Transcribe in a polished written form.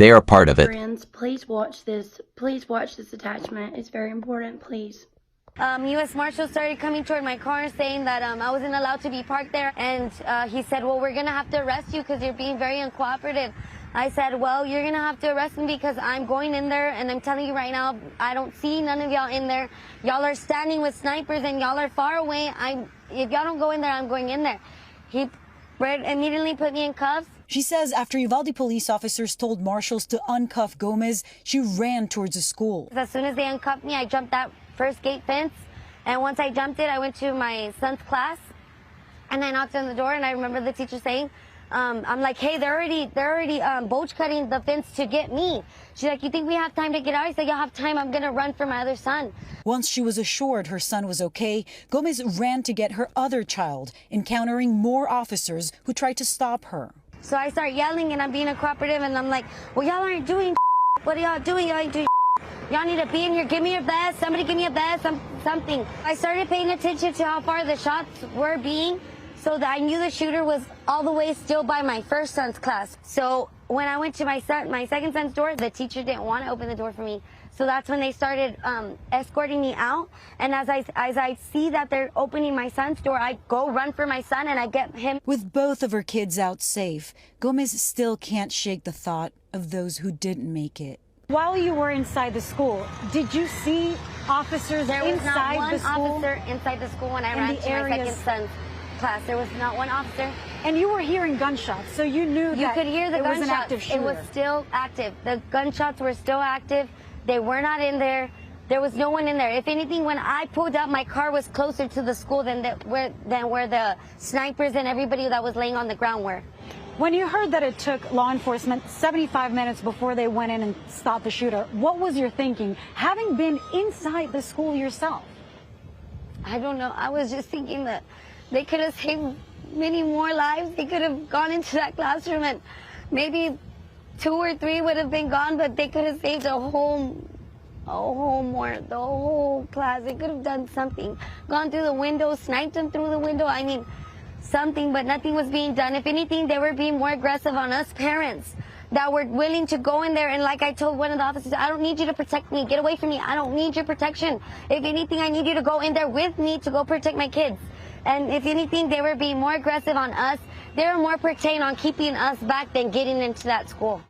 They are part of it. Friends, please watch this. Please watch this attachment. It's very important, please. U.S. Marshal started coming toward my car saying that I wasn't allowed to be parked there. And he said, well, we're going to have to arrest you because you're being very uncooperative. I said, well, you're going to have to arrest me because I'm going in there. And I'm telling you right now, I don't see none of y'all in there. Y'all are standing with snipers and y'all are far away. If y'all don't go in there, I'm going in there. He immediately put me in cuffs. She says after Uvalde police officers told marshals to uncuff Gomez, she ran towards the school. As soon as they uncuffed me, I jumped that first gate fence. And once I jumped it, I went to my son's class and I knocked on the door. And I remember the teacher saying, I'm like, hey, they're already bulge cutting the fence to get me. She's like, you think we have time to get out? I said, y'all have time. I'm going to run for my other son. Once she was assured her son was okay, Gomez ran to get her other child, encountering more officers who tried to stop her. So I start yelling and I'm being uncooperative and I'm like, well, y'all aren't doing what are y'all doing? Y'all ain't doing y'all need to be in here. Give me your vest. Somebody give me a vest, something. I started paying attention to how far the shots were being, so that I knew the shooter was all the way still by my first son's class. So when I went to my second son's door, the teacher didn't want to open the door for me. So that's when they started escorting me out. And as I see that they're opening my son's door, I go run for my son and I get him. With both of her kids out safe, Gomez still can't shake the thought of those who didn't make it. While you were inside the school, did you see officers there was inside not the one school? Officer inside the school when I ran to my second son's class. There was not one officer. And you were hearing gunshots, so you knew you could hear the it gunshots. was an active shooter. It was still active. The gunshots were still active. They were not in there. There was no one in there. If anything, when I pulled up, my car was closer to the school than where the snipers and everybody that was laying on the ground were. When you heard that it took law enforcement 75 minutes before they went in and stopped the shooter, what was your thinking, having been inside the school yourself? I don't know. I was just thinking that they could have saved many more lives. They could have gone into that classroom and maybe 2 or 3 would have been gone, but they could have saved the whole class. They could have done something. Gone through the window, sniped them through the window. I mean, something, but nothing was being done. If anything, they were being more aggressive on us parents that were willing to go in there. And like I told one of the officers, I don't need you to protect me. Get away from me. I don't need your protection. If anything, I need you to go in there with me to go protect my kids. And if anything, they were being more aggressive on us. They were more pertaining on keeping us back than getting into that school.